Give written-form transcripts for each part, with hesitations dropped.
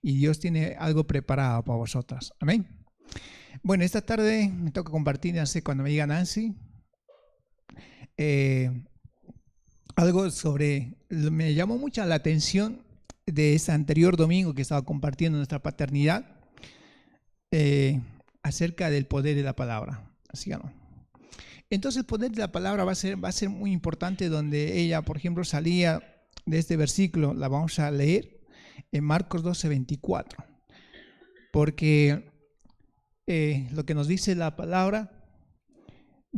y Dios tiene algo preparado para vosotras. Amén. Bueno, esta tarde me toca compartir, no sé, cuando me diga Nancy, algo sobre, me llamó mucho la atención de este anterior domingo que estaba compartiendo nuestra paternidad, acerca del poder de la palabra. ¿Sí o no? Entonces el poder de la palabra va a ser muy importante, donde ella, por ejemplo, salía de este versículo, la vamos a leer en Marcos 12:24, porque lo que nos dice la palabra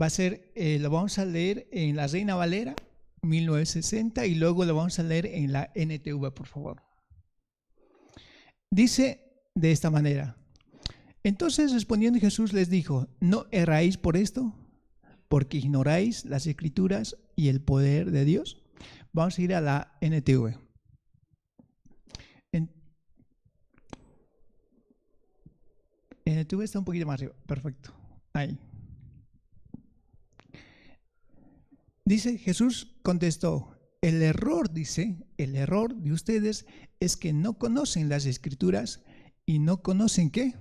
va a ser, lo vamos a leer en la Reina Valera 1960 y luego lo vamos a leer en la NTV, por favor. Dice de esta manera: entonces respondiendo Jesús les dijo, ¿no erráis por esto? Porque ignoráis las Escrituras y el poder de Dios. Vamos a ir a la NTV. NTV está un poquito más arriba. Perfecto. Ahí. Dice, Jesús contestó, el error, dice, el error de ustedes es que no conocen las Escrituras y no conocen, ¿qué?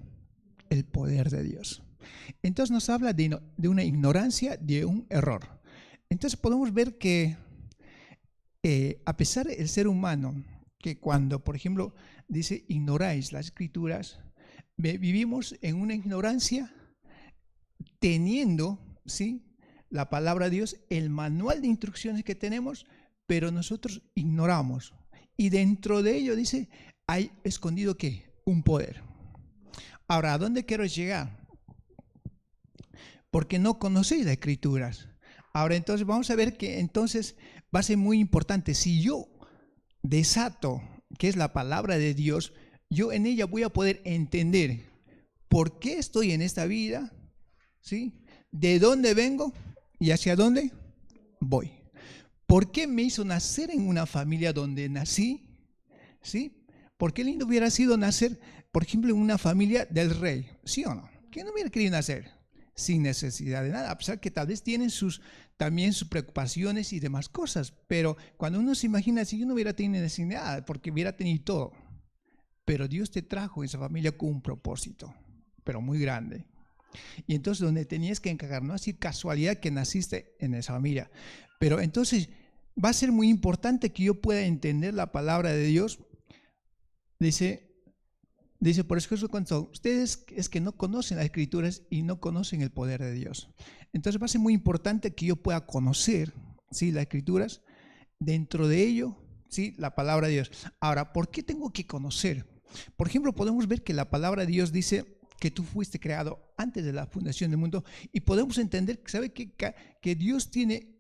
El poder de Dios. Entonces nos habla de una ignorancia, de un error. Entonces podemos ver que a pesar del ser humano, que cuando, por ejemplo, dice ignoráis las Escrituras, vivimos en una ignorancia teniendo, ¿sí?, la palabra de Dios, el manual de instrucciones que tenemos, pero nosotros ignoramos. Y dentro de ello, dice, hay escondido, ¿qué? Un poder. Ahora, ¿a dónde quiero llegar? Porque no conocéis las Escrituras. Ahora, entonces, vamos a ver que entonces va a ser muy importante. Si yo desato, que es la palabra de Dios, yo en ella voy a poder entender por qué estoy en esta vida, ¿sí? ¿De dónde vengo y hacia dónde voy? ¿Por qué me hizo nacer en una familia donde nací? ¿Sí? ¿Por qué lindo hubiera sido nacer, por ejemplo, en una familia del rey? ¿Sí o no? ¿Quién no hubiera querido nacer? Sin necesidad de nada, a pesar que tal vez tienen también sus preocupaciones y demás cosas, pero cuando uno se imagina, si yo no hubiera tenido necesidad, porque hubiera tenido todo, pero Dios te trajo esa familia con un propósito, pero muy grande. Y entonces donde tenías que encajar, no así casualidad que naciste en esa familia, pero entonces va a ser muy importante que yo pueda entender la palabra de Dios. Dice, por eso Jesús contó, ustedes es que no conocen las Escrituras y no conocen el poder de Dios. Entonces va a ser muy importante que yo pueda conocer, ¿sí?, las Escrituras, dentro de ello, ¿sí?, la palabra de Dios. Ahora, ¿por qué tengo que conocer? Por ejemplo, podemos ver que la palabra de Dios dice que tú fuiste creado antes de la fundación del mundo, y podemos entender, ¿sabe?, que Dios tiene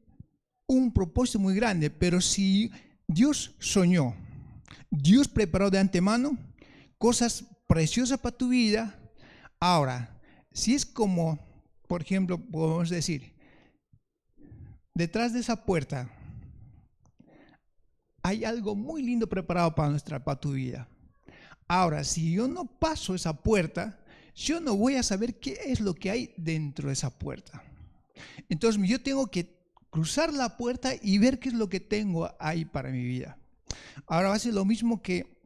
un propósito muy grande, pero si Dios soñó, Dios preparó de antemano cosas preciosas para tu vida. Ahora, si es como, por ejemplo, podemos decir, detrás de esa puerta hay algo muy lindo preparado para tu vida. Ahora, si yo no paso esa puerta, yo no voy a saber qué es lo que hay dentro de esa puerta. Entonces yo tengo que cruzar la puerta y ver qué es lo que tengo ahí para mi vida. Ahora va a ser lo mismo que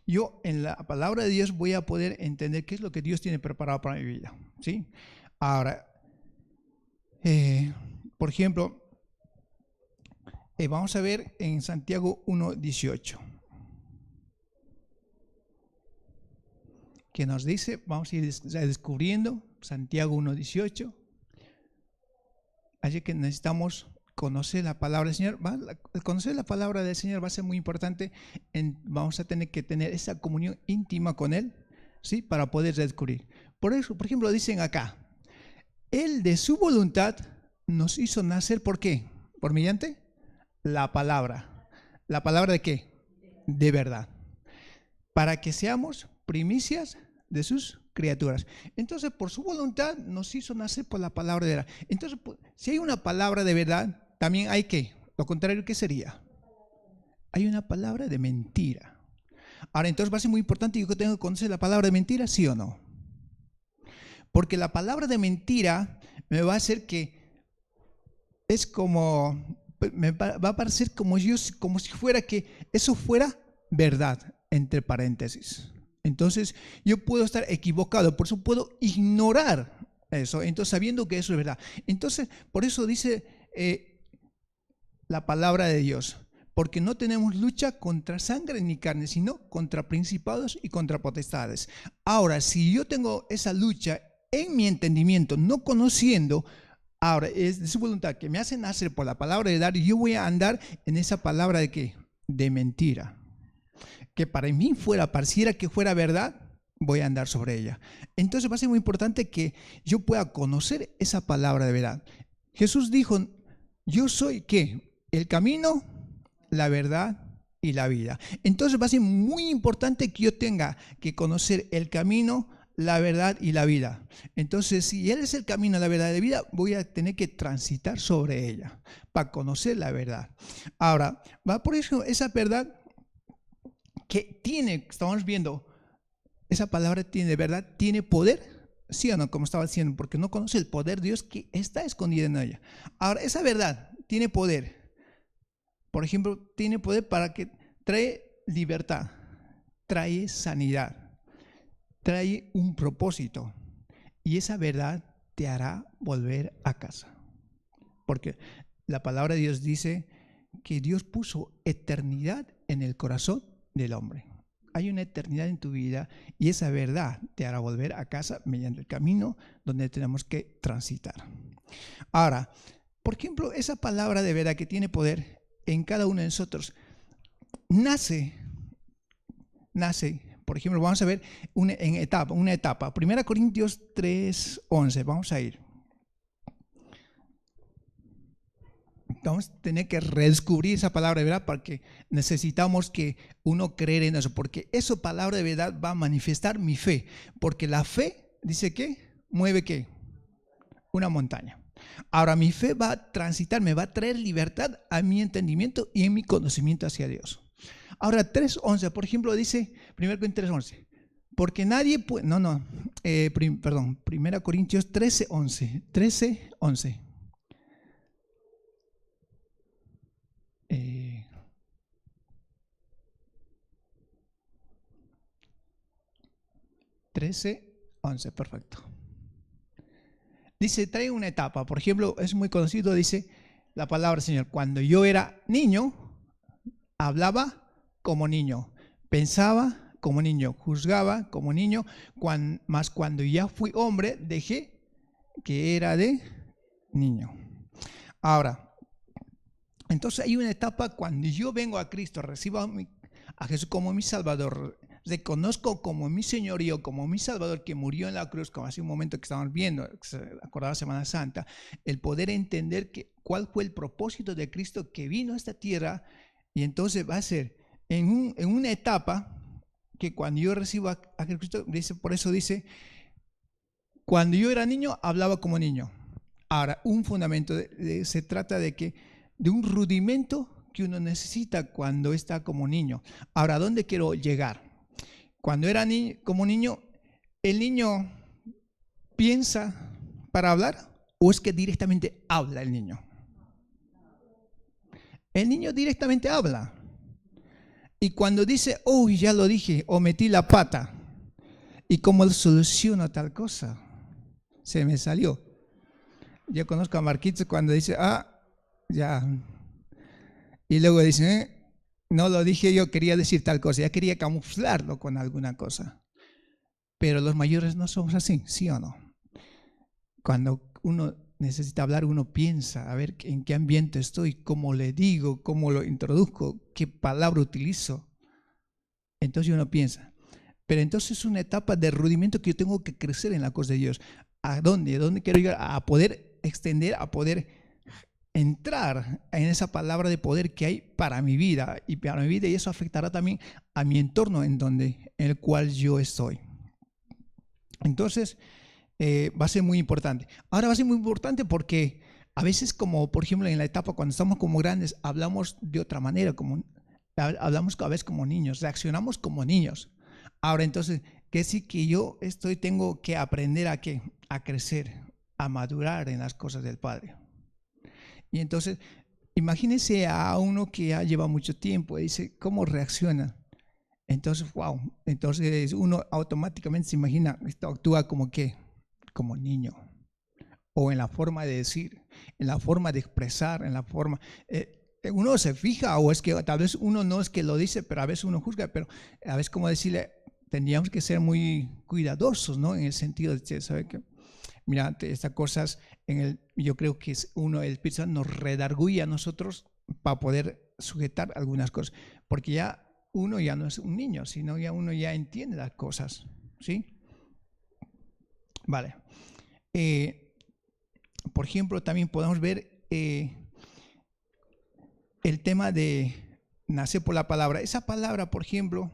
yo en la palabra de Dios voy a poder entender qué es lo que Dios tiene preparado para mi vida, ¿sí? Ahora, por ejemplo, vamos a ver en Santiago 1:18. Que nos dice, vamos a ir descubriendo Santiago 1:18. Así que necesitamos conocer la palabra del Señor. Conocer la palabra del Señor va a ser muy importante. Vamos a tener que tener esa comunión íntima con Él, ¿sí?, para poder descubrir. Por eso, por ejemplo, dicen acá, Él de su voluntad nos hizo nacer, ¿por qué? Por mediante la palabra. ¿La palabra de qué? De verdad. Para que seamos primicias de sus criaturas. Entonces, por su voluntad nos hizo nacer por la palabra de verdad. Entonces, si hay una palabra de verdad, también hay ¿qué? Lo contrario, ¿qué sería? Hay una palabra de mentira. Ahora, entonces va a ser muy importante que yo tenga que conocer la palabra de mentira, ¿sí o no? Porque la palabra de mentira me va a hacer que es como, me va a parecer como si fuera que eso fuera verdad, entre paréntesis. Entonces yo puedo estar equivocado, por eso puedo ignorar eso, entonces sabiendo que eso es verdad. Entonces, por eso dice la palabra de Dios, porque no tenemos lucha contra sangre ni carne, sino contra principados y contra potestades. Ahora, si yo tengo esa lucha en mi entendimiento, no conociendo, ahora es de su voluntad que me hace nacer por la palabra de dar, y yo voy a andar en esa palabra de ¿qué? De mentira. Que para mí pareciera que fuera verdad, voy a andar sobre ella. Entonces va a ser muy importante que yo pueda conocer esa palabra de verdad. Jesús dijo, yo soy ¿qué? El camino, la verdad y la vida. Entonces va a ser muy importante que yo tenga que conocer el camino, la verdad y la vida. Entonces, si Él es el camino, la verdad y la vida, voy a tener que transitar sobre ella para conocer la verdad. Ahora, va por eso esa verdad que tiene, estamos viendo, esa palabra tiene verdad, tiene poder, sí o no, como estaba diciendo, porque no conoce el poder de Dios que está escondido en ella. Ahora, esa verdad tiene poder. Por ejemplo, tiene poder para que trae libertad, trae sanidad, trae un propósito. Y esa verdad te hará volver a casa. Porque la palabra de Dios dice que Dios puso eternidad en el corazón del hombre. Hay una eternidad en tu vida y esa verdad te hará volver a casa mediante el camino donde tenemos que transitar. Ahora, por ejemplo, esa palabra de verdad que tiene poder en cada uno de nosotros nace, por ejemplo, vamos a ver una etapa. 1 Corintios 3:11, vamos a ir. Vamos a tener que redescubrir esa palabra de verdad porque necesitamos que uno creer en eso, porque esa palabra de verdad va a manifestar mi fe, porque la fe, dice que, mueve ¿qué? Una montaña. Ahora mi fe va a transitar, me va a traer libertad a mi entendimiento y en mi conocimiento hacia Dios. Ahora 3:11, por ejemplo, dice 1 Corintios 3:11, porque nadie puede, 1 Corintios 13:11, 13:11. 13:11, perfecto. Dice, trae una etapa, por ejemplo, es muy conocido, dice la palabra Señor, cuando yo era niño, hablaba como niño, pensaba como niño, juzgaba como niño, mas cuando ya fui hombre, dejé que era de niño. Ahora, entonces hay una etapa cuando yo vengo a Cristo, recibo a Jesús como mi Salvador, reconozco como mi Señorío, como mi Salvador que murió en la cruz, como hace un momento que estábamos viendo, acordaba Semana Santa, el poder entender cuál fue el propósito de Cristo que vino a esta tierra, y entonces va a ser en una etapa que cuando yo recibo a Cristo, por eso dice, cuando yo era niño, hablaba como niño. Ahora, un fundamento, se trata de un rudimento que uno necesita cuando está como niño. Ahora, ¿a dónde quiero llegar? Cuando era como niño, ¿el niño piensa para hablar o es que directamente habla el niño? El niño directamente habla. Y cuando dice, oh, ya lo dije, o metí la pata, ¿y cómo soluciono tal cosa? Se me salió. Yo conozco a Marquitos cuando dice, ya. Y luego dice, no lo dije yo, quería decir tal cosa, ya quería camuflarlo con alguna cosa. Pero los mayores no somos así, ¿sí o no? Cuando uno necesita hablar, uno piensa, a ver en qué ambiente estoy, cómo le digo, cómo lo introduzco, qué palabra utilizo. Entonces uno piensa. Pero entonces es una etapa de rudimento que yo tengo que crecer en la cosa de Dios. ¿A dónde? ¿A dónde quiero llegar? A poder extender, a poder entrar en esa palabra de poder que hay para mi vida y eso afectará también a mi entorno en el cual yo estoy. Entonces va a ser muy importante. Ahora va a ser muy importante porque a veces, como por ejemplo en la etapa cuando estamos como grandes, hablamos de otra manera, hablamos a veces como niños, reaccionamos como niños. Ahora entonces, que sí que yo tengo que aprender a crecer, a madurar en las cosas del Padre. Y entonces, imagínense a uno que ya lleva mucho tiempo y dice, ¿cómo reacciona? Entonces, wow, entonces uno automáticamente se imagina, esto actúa como que, como niño, o en la forma de decir, en la forma de expresar, en la forma, uno se fija, o es que tal vez uno no es que lo dice, pero a veces uno juzga, pero a veces como decirle, tendríamos que ser muy cuidadosos, ¿no? En el sentido de, ¿sabe qué? Mira, estas cosas, yo creo que es el Espíritu Santo nos redarguye a nosotros para poder sujetar algunas cosas, porque ya uno ya no es un niño, sino ya uno ya entiende las cosas, ¿sí? Vale. Por ejemplo, también podemos ver el tema de nacer por la palabra. Esa palabra, por ejemplo,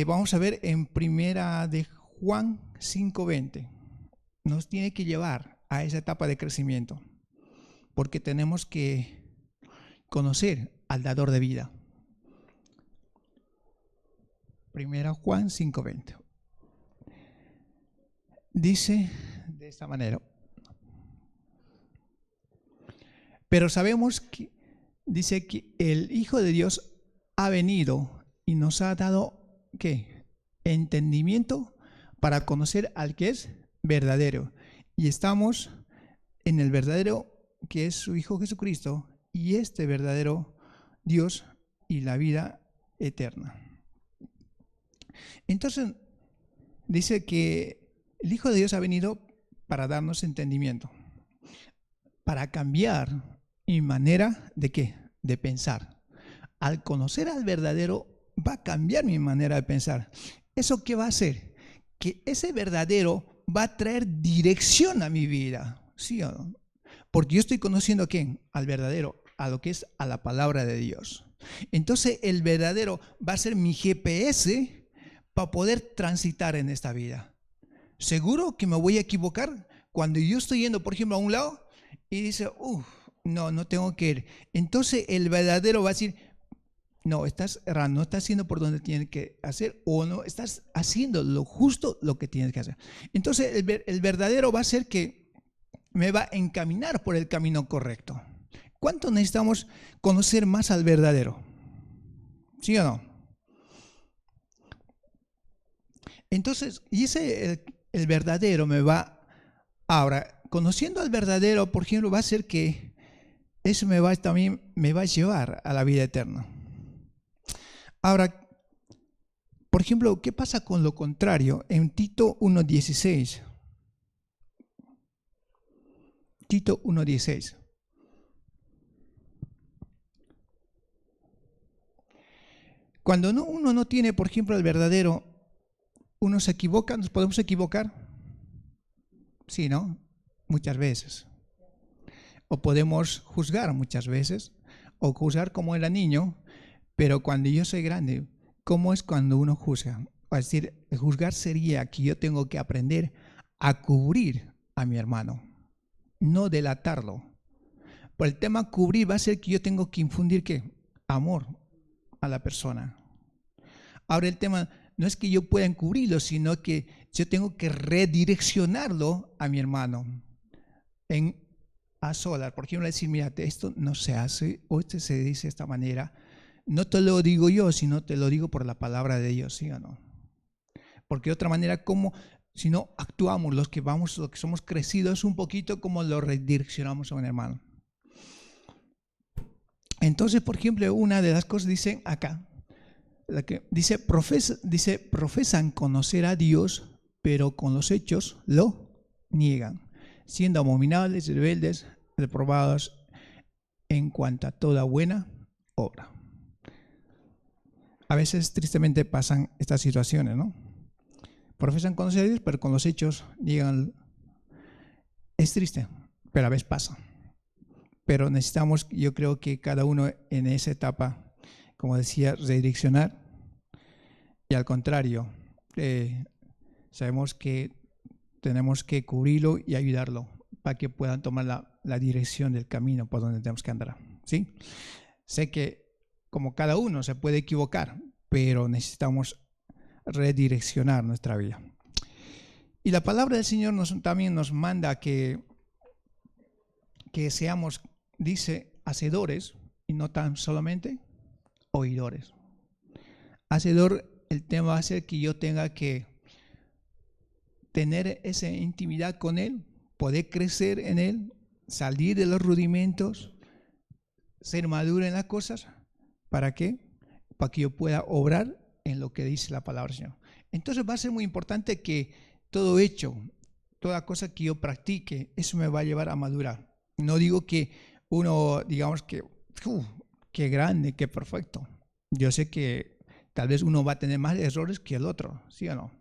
vamos a ver en Primera de Juan 5:20. Nos tiene que llevar a esa etapa de crecimiento, porque tenemos que conocer al dador de vida. Primera Juan 5:20. Dice de esta manera. Pero sabemos que, dice que el Hijo de Dios ha venido y nos ha dado, ¿qué? Entendimiento para conocer al que es verdadero. Y estamos en el verdadero, que es su Hijo Jesucristo, y este verdadero Dios y la vida eterna. Entonces, dice que el Hijo de Dios ha venido para darnos entendimiento, para cambiar mi manera de ¿qué? De pensar. Al conocer al verdadero, va a cambiar mi manera de pensar. ¿Eso qué va a hacer? Que ese verdadero va a traer dirección a mi vida, ¿sí o no? Porque yo estoy conociendo ¿a quién? Al verdadero, a lo que es a la palabra de Dios. Entonces el verdadero va a ser mi GPS para poder transitar en esta vida. Seguro que me voy a equivocar cuando yo estoy yendo, por ejemplo, a un lado y dice, no tengo que ir. Entonces el verdadero va a decir, no, estás errando, no estás haciendo por donde tienes que hacer, o no estás haciendo lo justo lo que tienes que hacer. Entonces el verdadero va a ser que me va a encaminar por el camino correcto. ¿Cuánto necesitamos conocer más al verdadero? ¿Sí o no? Entonces, y ese el verdadero me va, ahora, conociendo al verdadero, por ejemplo, va a ser que eso también me va a llevar a la vida eterna. Ahora, por ejemplo, ¿qué pasa con lo contrario? En Tito 1:16. Tito 1:16. Cuando uno no tiene, por ejemplo, el verdadero, uno se equivoca, ¿nos podemos equivocar? Sí, ¿no? Muchas veces. O podemos juzgar muchas veces, o juzgar como era niño, pero cuando yo soy grande, ¿cómo es cuando uno juzga? Es decir, juzgar sería que yo tengo que aprender a cubrir a mi hermano, no delatarlo. Por el tema cubrir va a ser que yo tengo que infundir ¿qué? Amor a la persona. Ahora el tema no es que yo pueda encubrirlo, sino que yo tengo que redireccionarlo a mi hermano a solas. Por ejemplo, decir, mira, esto no se hace, o esto se dice de esta manera. No te lo digo yo, sino te lo digo por la palabra de Dios, ¿sí o no? Porque de otra manera, como si no actuamos, los que somos crecidos un poquito, como lo redireccionamos a un hermano. Entonces, por ejemplo, una de las cosas dice acá, la que dice, profesan conocer a Dios, pero con los hechos lo niegan, siendo abominables, rebeldes, reprobados en cuanto a toda buena obra. A veces tristemente pasan estas situaciones, ¿no? Profesan conocer a Dios, pero con los hechos niegan. Es triste, pero a veces pasa. Pero necesitamos, yo creo que cada uno en esa etapa, como decía, redireccionar. Y al contrario, sabemos que tenemos que cubrirlo y ayudarlo para que puedan tomar la dirección del camino por donde tenemos que andar. ¿Sí? Sé que como cada uno se puede equivocar, pero necesitamos redireccionar nuestra vida. Y la palabra del Señor también nos manda que seamos, dice, hacedores y no tan solamente oidores. hacedor, el tema va a ser que yo tenga que tener esa intimidad con Él, poder crecer en Él, salir de los rudimentos, ser maduro en las cosas. ¿Para qué? Para que yo pueda obrar en lo que dice la palabra del Señor. Entonces va a ser muy importante que todo hecho, toda cosa que yo practique, eso me va a llevar a madurar. No digo que uno, digamos que, qué grande, qué perfecto. Yo sé que tal vez uno va a tener más errores que el otro, ¿sí o no?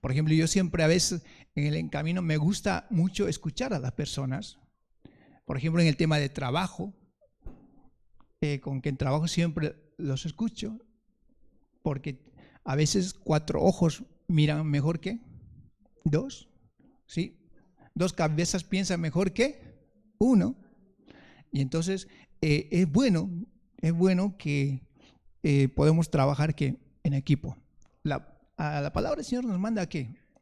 Por ejemplo, yo siempre a veces en el camino me gusta mucho escuchar a las personas. Por ejemplo, en el tema de trabajo, con que en trabajo siempre los escucho, porque a veces 4 ojos miran mejor que 2, ¿sí? 2 cabezas piensan mejor que 1. Y entonces es bueno que podemos trabajar en equipo. La palabra del Señor nos manda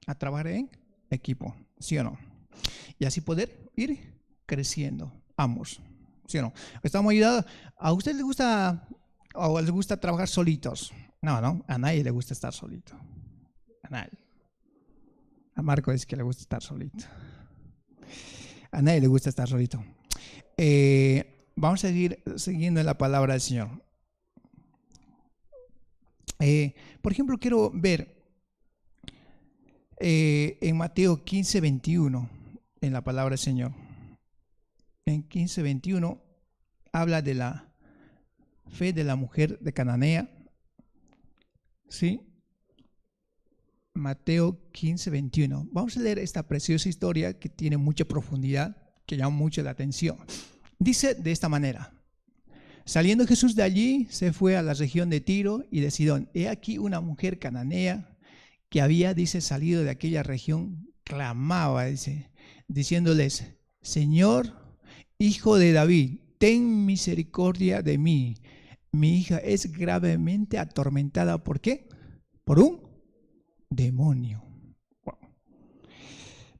a trabajar en equipo, ¿sí o no? Y así poder ir creciendo, ambos, ¿sí o no? Estamos ayudados. ¿A usted le gusta o les gusta trabajar solitos? No, a nadie le gusta estar solito. A nadie. A Marco dice que le gusta estar solito. A nadie le gusta estar solito. Vamos a seguir siguiendo en la palabra del Señor. Por ejemplo, quiero ver en Mateo 15:21, en la palabra del Señor. En 15:21 habla de la fe de la mujer de Cananea. ¿Sí? Mateo 15:21. Vamos a leer esta preciosa historia que tiene mucha profundidad, que llama mucho la atención. Dice de esta manera: saliendo Jesús de allí, se fue a la región de Tiro y de Sidón. He aquí una mujer cananea que había, dice, salido de aquella región, clamaba, dice, diciéndoles: Señor, Hijo de David, ten misericordia de mí. Mi hija es gravemente atormentada. ¿Por qué? Por un demonio. Wow.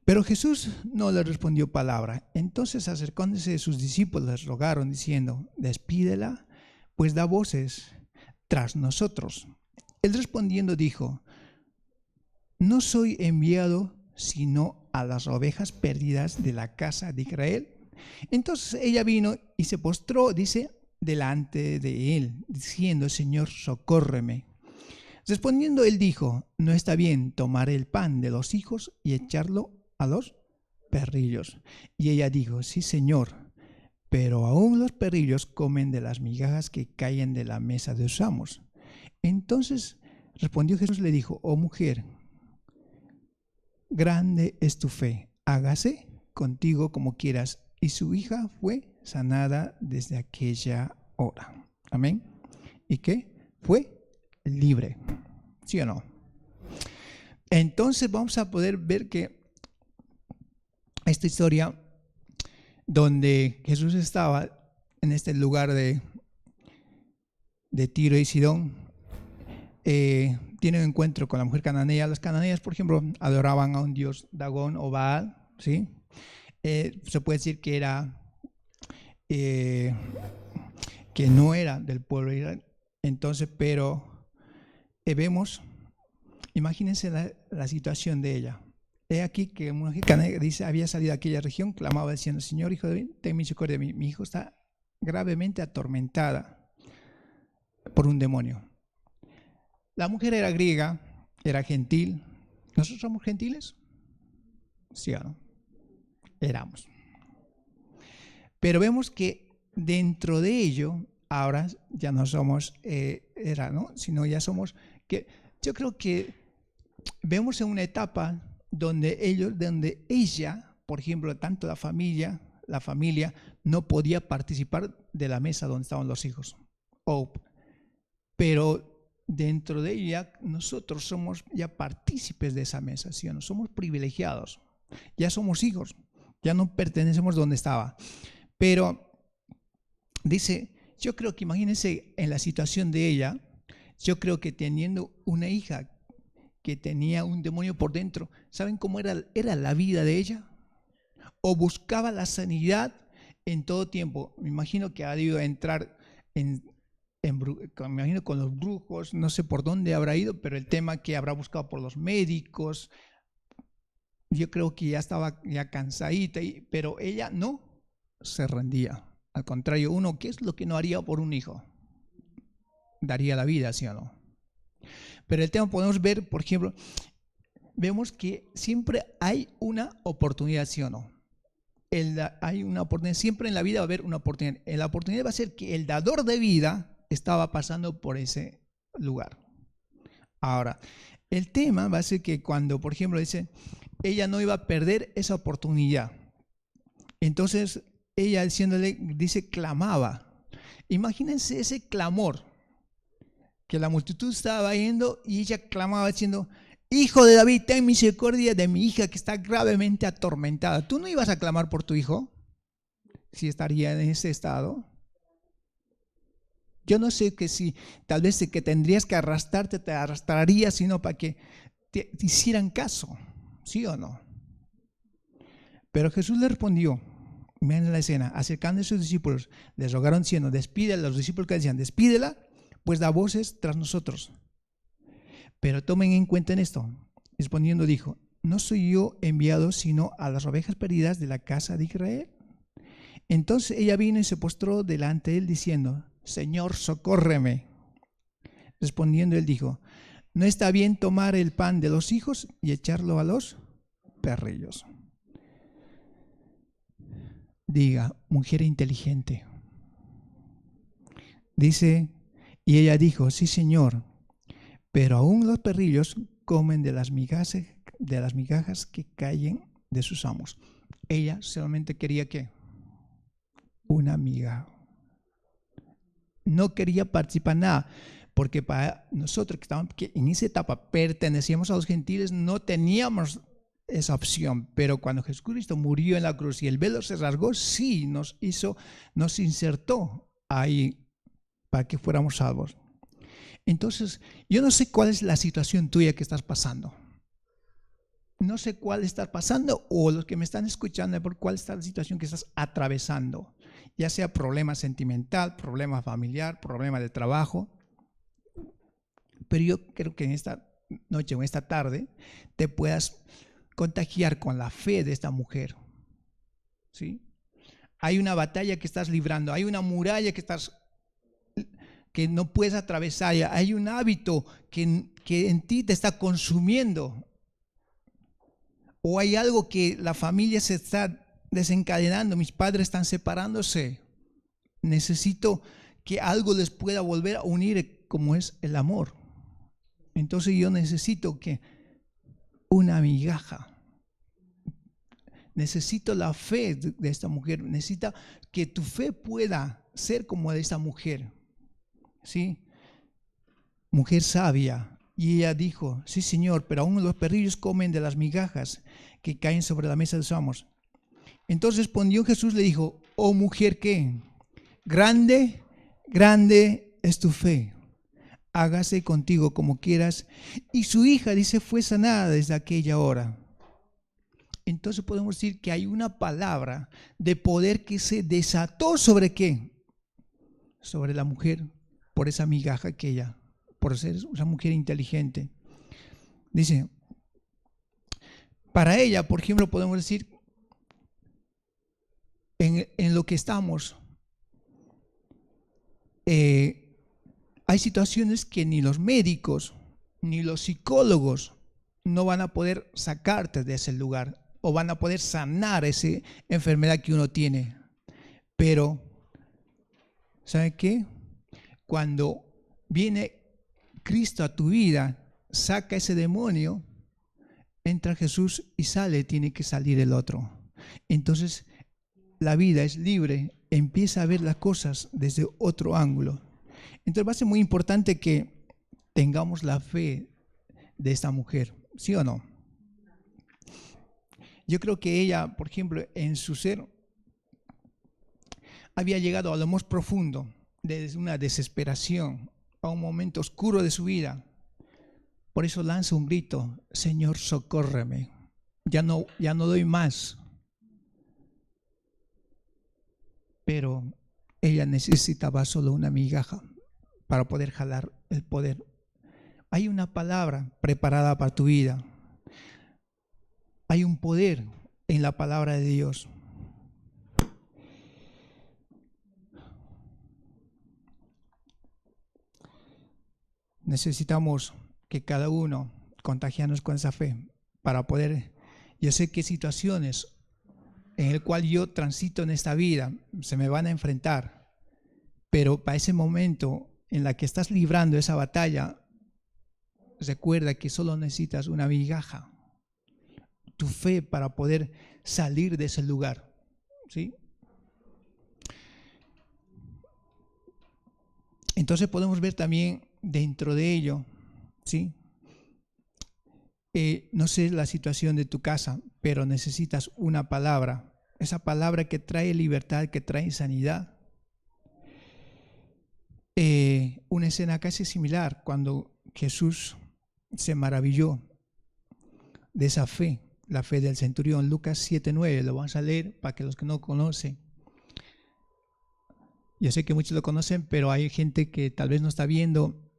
Pero Jesús no le respondió palabra. Entonces, acercándose sus discípulos, les rogaron diciendo: despídela, pues da voces tras nosotros. Él respondiendo dijo: no soy enviado sino a las ovejas perdidas de la casa de Israel. Entonces ella vino y se postró, dice, delante de él, diciendo: Señor, socórreme. Respondiendo él dijo: no está bien tomar el pan de los hijos y echarlo a los perrillos. Y ella dijo: sí, Señor, pero aún los perrillos comen de las migajas que caen de la mesa de sus amos. Entonces respondió Jesús y le dijo: oh mujer, grande es tu fe, hágase contigo como quieras. Y su hija fue sanada desde aquella hora. Amén. ¿Y qué? Fue libre. ¿Sí o no? Entonces vamos a poder ver que esta historia donde Jesús estaba en este lugar de Tiro y Sidón, tiene un encuentro con la mujer cananea. Las cananeas, por ejemplo, adoraban a un dios Dagón o Baal, ¿sí? Se puede decir que era que no era del pueblo de Israel. Entonces, pero vemos, imagínense la situación de ella. He aquí que una mujer cananea dice, había salido de aquella región, clamaba diciendo: Señor, Hijo de David, ten misericordia de mí. Mi hijo está gravemente atormentada por un demonio. La mujer era griega, era gentil. ¿Nosotros somos gentiles? Sí o no. Éramos. Pero vemos que dentro de ello, ahora ya no somos ¿no? Sino ya somos, que yo creo que vemos en una etapa donde ella, por ejemplo, tanto la familia no podía participar de la mesa donde estaban los hijos. Pero dentro de ella, nosotros somos ya partícipes de esa mesa, ¿sí o no? Somos privilegiados, ya somos hijos, ya no pertenecemos donde estaba. Pero dice, yo creo que imagínense en la situación de ella, yo creo que teniendo una hija que tenía un demonio por dentro, ¿saben cómo era la vida de ella? O buscaba la sanidad en todo tiempo. Me imagino que ha debido entrar en me imagino con los brujos, no sé por dónde habrá ido, pero el tema que habrá buscado por los médicos, yo creo que ya estaba ya cansadita, pero ella no se rendía. Al contrario, uno, ¿qué es lo que no haría por un hijo? Daría la vida, ¿sí o no? Pero el tema podemos ver, por ejemplo, vemos que siempre hay una oportunidad, ¿sí o no? Hay una oportunidad, siempre en la vida va a haber una oportunidad. La oportunidad va a ser que el dador de vida estaba pasando por ese lugar. Ahora, el tema va a ser que cuando, por ejemplo, dice, ella no iba a perder esa oportunidad. Entonces, ella diciéndole, dice, clamaba. Imagínense ese clamor, que la multitud estaba yendo y ella clamaba diciendo, Hijo de David, ten misericordia de mi hija que está gravemente atormentada. ¿Tú no ibas a clamar por tu hijo si estaría en ese estado? Yo no sé que si tal vez que tendrías que arrastrarte, te arrastrarías, sino para que te hicieran caso, ¿sí o no? Pero Jesús le respondió, miren la escena, acercando a sus discípulos, les rogaron diciendo, despídela, los discípulos que decían, despídela, pues da voces tras nosotros. Pero tomen en cuenta en esto. Respondiendo dijo, ¿no soy yo enviado sino a las ovejas perdidas de la casa de Israel? Entonces ella vino y se postró delante de él diciendo, Señor, socórreme. Respondiendo él dijo, ¿no está bien tomar el pan de los hijos y echarlo a los perrillos? Diga, mujer inteligente. Dice, y ella dijo, sí, Señor, pero aún los perrillos comen de las migajas que caen de sus amos. Ella solamente quería ¿qué? Una migaja. No quería participar en nada, porque para nosotros que en esa etapa pertenecíamos a los gentiles, no teníamos esa opción. Pero cuando Jesucristo murió en la cruz y el velo se rasgó, sí nos insertó ahí para que fuéramos salvos. Entonces, yo no sé cuál es la situación tuya que estás pasando. No sé cuál estás pasando, o los que me están escuchando, por cuál está la situación que estás atravesando. Ya sea problema sentimental, problema familiar, problema de trabajo. Pero yo creo que en esta noche o en esta tarde te puedas contagiar con la fe de esta mujer. ¿Sí? Hay una batalla que estás librando, hay una muralla que no puedes atravesar, hay un hábito que en ti te está consumiendo, o hay algo que la familia se está desencadenando, mis padres están separándose, necesito que algo les pueda volver a unir como es el amor. Entonces yo necesito que una migaja, necesito la fe de esta mujer, necesita que tu fe pueda ser como de esta mujer. ¿Sí? Mujer sabia. Y ella dijo, sí, Señor, pero aún los perrillos comen de las migajas que caen sobre la mesa de sus amos. Entonces respondió Jesús, le dijo, oh mujer, ¿qué? Grande, grande es tu fe. Hágase contigo como quieras. Y su hija, dice, fue sanada desde aquella hora. Entonces podemos decir que hay una palabra de poder que se desató sobre ¿qué? Sobre la mujer, por esa migaja que ella, por ser una mujer inteligente. Dice, para ella, por ejemplo, podemos decir, en lo que estamos, hay situaciones que ni los médicos, ni los psicólogos no van a poder sacarte de ese lugar, o van a poder sanar esa enfermedad que uno tiene. Pero, ¿sabe qué? Cuando viene Cristo a tu vida, saca ese demonio, entra Jesús y sale, tiene que salir el otro. Entonces la vida es libre, empieza a ver las cosas desde otro ángulo. Entonces va a ser muy importante que tengamos la fe de esta mujer, ¿sí o no? Yo creo que ella, por ejemplo, en su ser, había llegado a lo más profundo, desde una desesperación, a un momento oscuro de su vida. Por eso lanza un grito, Señor, socórreme, ya no doy más. Pero ella necesitaba solo una migaja para poder jalar el poder. Hay una palabra preparada para tu vida. Hay un poder en la palabra de Dios. Necesitamos que cada uno contagiarnos con esa fe para poder. Yo sé qué situaciones en el cual yo transito en esta vida se me van a enfrentar, pero para ese momento en la que estás librando esa batalla, recuerda que solo necesitas una migaja, tu fe para poder salir de ese lugar, ¿sí? Entonces podemos ver también dentro de ello, ¿sí? No sé la situación de tu casa, pero necesitas una palabra, esa palabra que trae libertad, que trae sanidad. Una escena casi similar cuando Jesús se maravilló de esa fe, la fe del centurión. Lucas 7:9, lo vamos a leer para que los que no conocen. Yo sé que muchos lo conocen, pero hay gente que tal vez no está viendo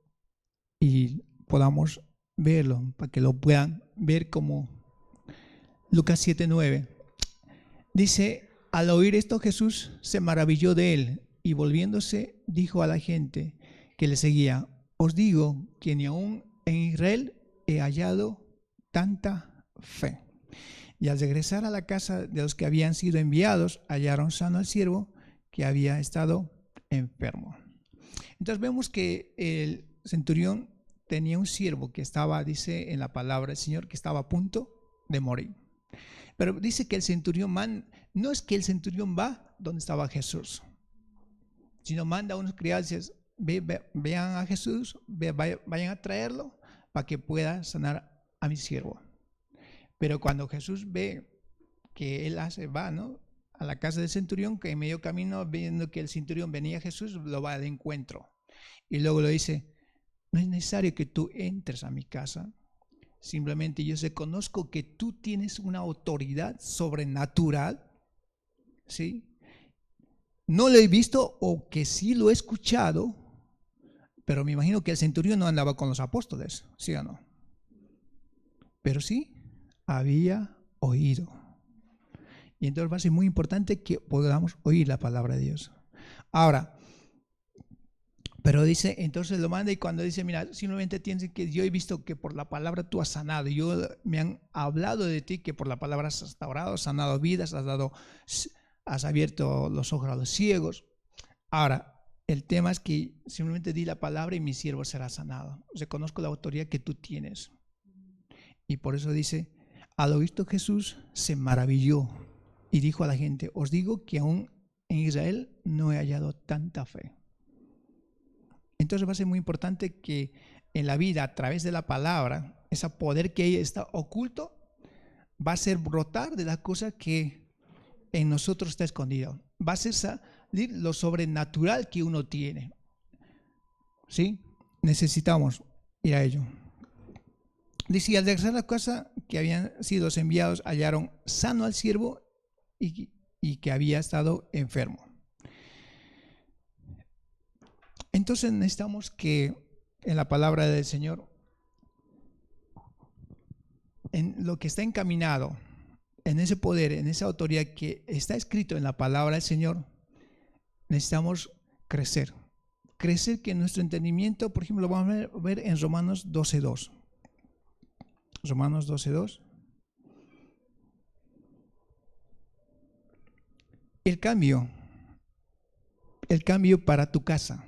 y podamos verlo, para que lo puedan ver como Lucas 7:9. Dice, al oír esto Jesús se maravilló de él y volviéndose dijo a la gente que le seguía, os digo que ni aún en Israel he hallado tanta fe. Y al regresar a la casa de los que habían sido enviados, hallaron sano al siervo que había estado enfermo. Entonces vemos que el centurión tenía un siervo que estaba, dice en la palabra del Señor, que estaba a punto de morir. Pero dice que el centurión, no es que el centurión va donde estaba Jesús, sino manda a unos criados y dice, vean a Jesús, vayan a traerlo para que pueda sanar a mi siervo. Pero cuando Jesús ve que él va, ¿no?, a la casa del centurión, que en medio camino, viendo que el centurión venía a Jesús, lo va de encuentro. Y luego le dice, no es necesario que tú entres a mi casa, simplemente yo reconozco que tú tienes una autoridad sobrenatural, ¿sí? No lo he visto o que sí lo he escuchado, pero me imagino que el centurión no andaba con los apóstoles, ¿sí o no? Pero sí había oído. Y entonces va a ser muy importante que podamos oír la palabra de Dios. Ahora, pero dice, entonces lo manda y cuando dice, mira, simplemente tienes que, yo he visto que por la palabra tú has sanado, me han hablado de ti que por la palabra has restaurado, has sanado vidas, has abierto los ojos a los ciegos. Ahora, el tema es que simplemente di la palabra y mi siervo será sanado. Reconozco la autoridad que tú tienes. Y por eso dice, al oír Jesús se maravilló y dijo a la gente, os digo que aún en Israel no he hallado tanta fe. Entonces va a ser muy importante que en la vida, a través de la palabra, ese poder que ahí está oculto, va a ser brotar de la cosa que en nosotros está escondido. Va a ser salir lo sobrenatural que uno tiene. ¿Sí? Necesitamos ir a ello. Dice, al regresar a la casa que habían sido enviados, hallaron sano al siervo y que había estado enfermo. Entonces necesitamos que en la palabra del Señor, en lo que está encaminado, en ese poder, en esa autoridad que está escrito en la palabra del Señor, necesitamos crecer. Crecer que nuestro entendimiento, por ejemplo, lo vamos a ver en Romanos 12:2. Romanos 12:2. El cambio para tu casa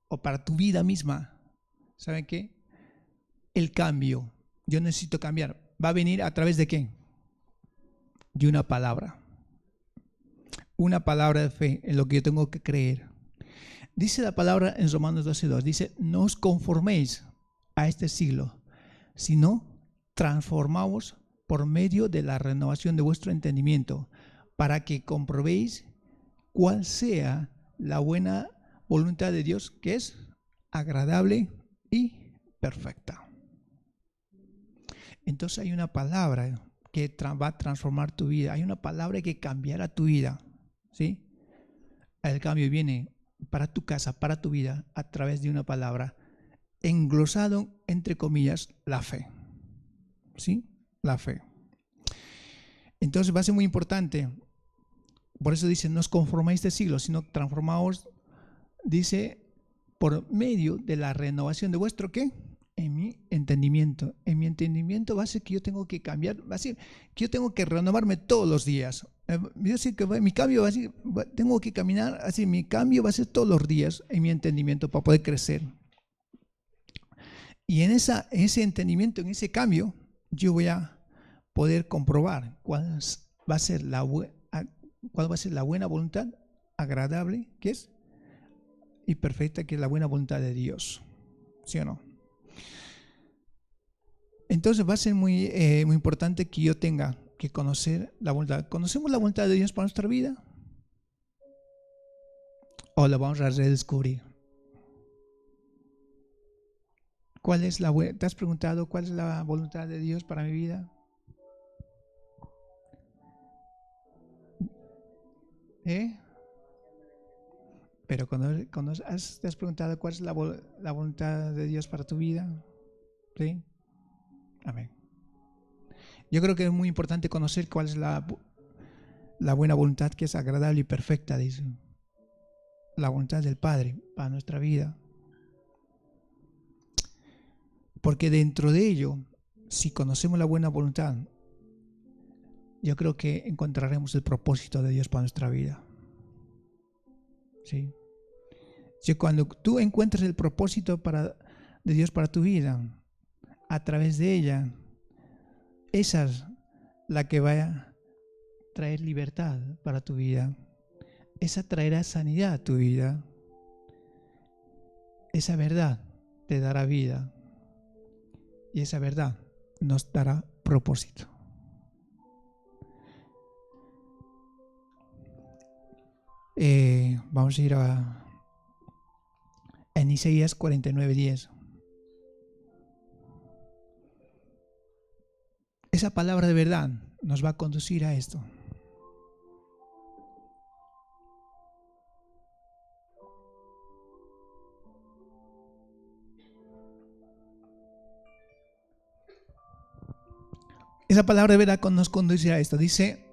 o para tu vida misma. ¿Saben qué? El cambio, yo necesito cambiar, va a venir a través de qué? De una palabra de fe en lo que yo tengo que creer. Dice la palabra en Romanos 12:2, dice, no os conforméis a este siglo, sino transformaos por medio de la renovación de vuestro entendimiento, para que comprobéis cuál sea la buena voluntad de Dios, que es agradable y perfecta. Entonces hay una palabra que va a transformar tu vida, hay una palabra que cambiará tu vida, ¿sí? El cambio viene para tu casa, para tu vida, a través de una palabra, englosado, entre comillas, la fe. ¿Sí? La fe. Entonces va a ser muy importante. Por eso dice, no os conforméis de siglo, sino transformaos, dice, por medio de la renovación de vuestro, ¿qué? En mi entendimiento. En mi entendimiento va a ser que yo tengo que cambiar, va a ser que yo tengo que renovarme todos los días. Yo sé que mi cambio va a ser, tengo que caminar, así mi cambio va a ser todos los días en mi entendimiento para poder crecer. Y en ese entendimiento, en ese cambio, yo voy a poder comprobar cuál va a ser la buena voluntad, agradable, que es, y perfecta, que es la buena voluntad de Dios. ¿Sí o no? Entonces va a ser muy importante que yo tenga que conocer la voluntad. ¿Conocemos la voluntad de Dios para nuestra vida? ¿O la vamos a redescubrir? ¿Te has preguntado cuál es la voluntad de Dios para mi vida? Pero cuando te has preguntado cuál es la voluntad de Dios para tu vida, ¿sí? Amén. Yo creo que es muy importante conocer cuál es la buena voluntad, que es agradable y perfecta, dice. La voluntad del Padre para nuestra vida. Porque dentro de ello, si conocemos la buena voluntad, yo creo que encontraremos el propósito de Dios para nuestra vida. ¿Sí? Si cuando tú encuentres el propósito de Dios para tu vida, a través de ella, esa es la que va a traer libertad para tu vida. Esa traerá sanidad a tu vida. Esa verdad te dará vida. Y esa verdad nos dará propósito. Vamos a ir en Isaías 49:10. Esa palabra de verdad nos va a conducir a esto. Esa palabra de verdad nos conduce a esto. Dice,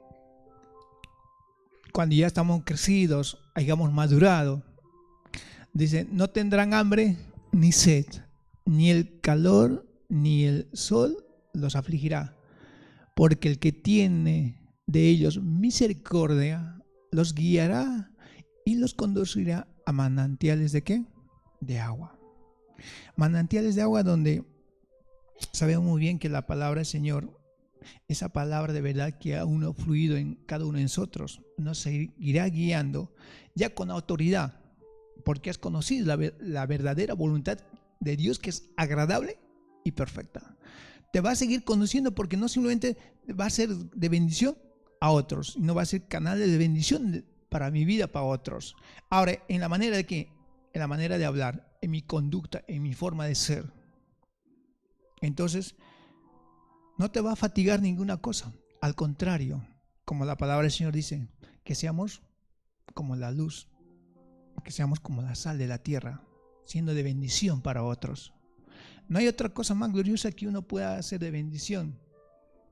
cuando ya estamos crecidos, hayamos madurado, dice, no tendrán hambre ni sed, ni el calor ni el sol los afligirá, porque el que tiene de ellos misericordia los guiará y los conducirá a manantiales ¿de qué? De agua. Manantiales de agua donde sabemos muy bien que la palabra del Señor, esa palabra de verdad que aún ha fluido en cada uno de nosotros, nos seguirá guiando ya con autoridad, porque has conocido la verdadera voluntad de Dios, que es agradable y perfecta. Te va a seguir conduciendo porque no simplemente va a ser de bendición a otros, sino va a ser canal de bendición para mi vida, para otros. Ahora, en la manera de qué, en la manera de hablar, en mi conducta, en mi forma de ser. Entonces, no te va a fatigar ninguna cosa. Al contrario, como la palabra del Señor dice, que seamos como la luz, que seamos como la sal de la tierra, siendo de bendición para otros. No hay otra cosa más gloriosa que uno pueda hacer de bendición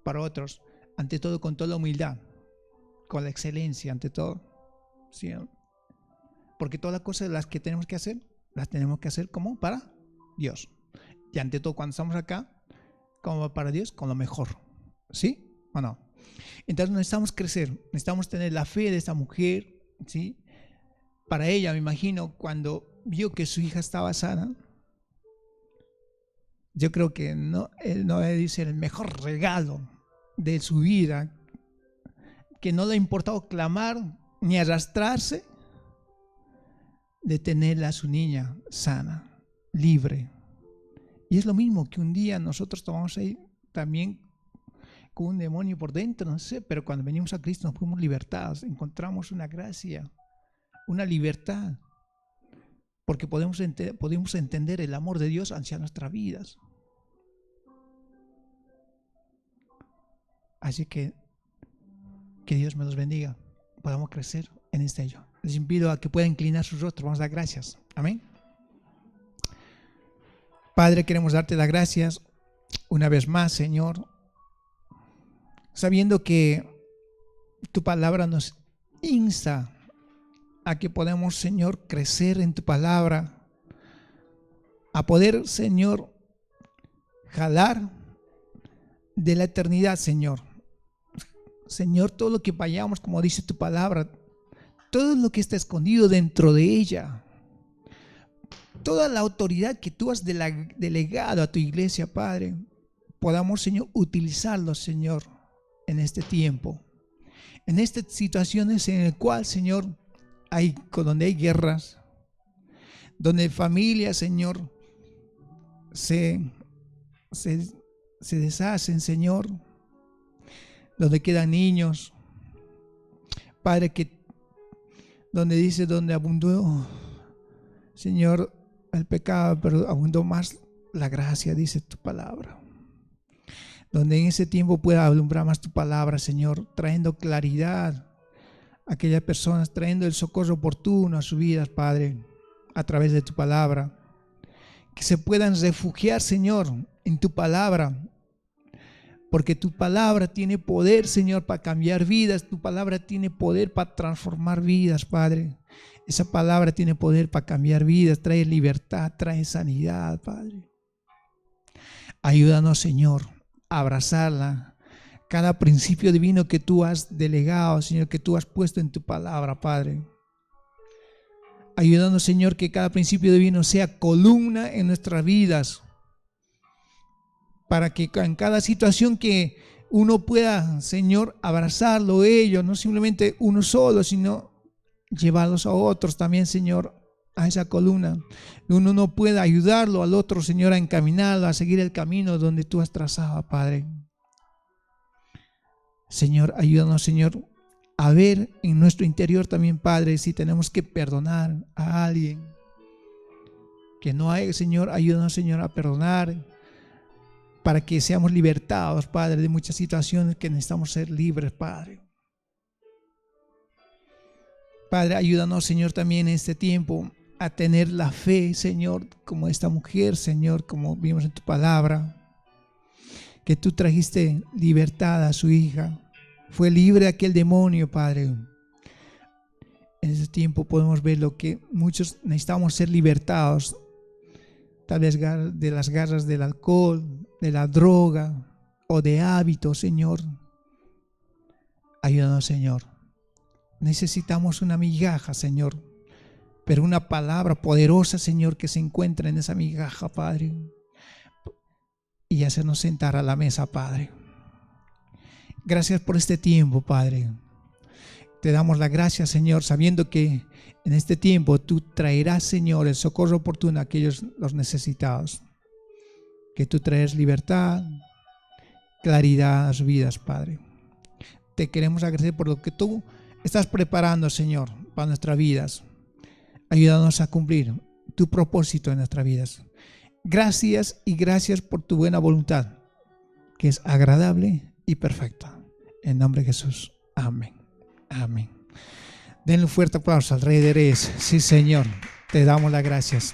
para otros, ante todo con toda la humildad, con la excelencia, ante todo. ¿Sí? Porque todas las cosas las que tenemos que hacer, las tenemos que hacer como para Dios. Y ante todo, cuando estamos acá, como para Dios, con lo mejor. ¿Sí o no? Entonces necesitamos crecer, necesitamos tener la fe de esta mujer, ¿sí? Para ella, me imagino, cuando vio que su hija estaba sana, yo creo que no debe ser el mejor regalo de su vida, que no le ha importado clamar ni arrastrarse, de tener a su niña sana, libre. Y es lo mismo que un día nosotros tomamos ahí también con un demonio por dentro, no sé, pero cuando venimos a Cristo nos fuimos libertados, encontramos una gracia, una libertad, porque podemos entender el amor de Dios hacia nuestras vidas. Así que Dios me los bendiga, podamos crecer en este ello. Les invito a que puedan inclinar sus rostros. Vamos a dar gracias. Amén. Padre, queremos darte las gracias una vez más, Señor, sabiendo que tu palabra nos insta a que podamos, Señor, crecer en tu palabra, a poder, Señor, jalar de la eternidad, Señor. Señor, todo lo que vayamos, como dice tu palabra, todo lo que está escondido dentro de ella, toda la autoridad que tú has delegado a tu iglesia, Padre, podamos, Señor, utilizarlo, Señor, en este tiempo, en estas situaciones en las cuales, Señor, donde hay guerras, donde familias, Señor, se deshacen, Señor, donde quedan niños, Padre, donde abundó, Señor, el pecado, pero abundó más la gracia, dice tu palabra. Donde en ese tiempo pueda alumbrar más tu palabra, Señor, trayendo claridad a aquellas personas, trayendo el socorro oportuno a sus vidas, Padre, a través de tu palabra. Que se puedan refugiar, Señor, en tu palabra, porque tu palabra tiene poder, Señor, para cambiar vidas. Tu palabra tiene poder para transformar vidas, Padre. Esa palabra tiene poder para cambiar vidas, trae libertad, trae sanidad, Padre. Ayúdanos, Señor, a abrazarla. Cada principio divino que tú has delegado, Señor, que tú has puesto en tu palabra, Padre. Ayúdanos, Señor, que cada principio divino sea columna en nuestras vidas, para que en cada situación que uno pueda, Señor, abrazarlo ellos, no simplemente uno solo, sino llevarlos a otros también, Señor, a esa columna. Uno no pueda ayudarlo al otro, Señor, a encaminarlo, a seguir el camino donde tú has trazado, Padre. Señor, ayúdanos, Señor, a ver en nuestro interior también, Padre, si tenemos que perdonar a alguien que no hay, Señor. Ayúdanos, Señor, a perdonar, para que seamos libertados, Padre, de muchas situaciones que necesitamos ser libres, Padre. Padre, ayúdanos, Señor, también en este tiempo a tener la fe, Señor, como esta mujer, Señor, como vimos en tu palabra, que tú trajiste libertad a su hija. Fue libre de aquel demonio, Padre. En este tiempo podemos ver lo que muchos necesitamos ser libertados, tal vez de las garras del alcohol, de la droga o de hábitos, Señor. Ayúdanos, Señor. Necesitamos una migaja, Señor, pero una palabra poderosa, Señor, que se encuentra en esa migaja, Padre, y hacernos sentar a la mesa, Padre. Gracias por este tiempo, Padre. Te damos la gracia, Señor, sabiendo que en este tiempo tú traerás, Señor, el socorro oportuno a aquellos los necesitados. Que tú traes libertad, claridad a sus vidas, Padre. Te queremos agradecer por lo que tú estás preparando, Señor, para nuestras vidas. Ayúdanos a cumplir tu propósito en nuestras vidas. Gracias y gracias por tu buena voluntad, que es agradable y perfecta. En nombre de Jesús. Amén. Amén. Denle un fuerte aplauso al Rey de Reyes. Sí, Señor. Te damos las gracias.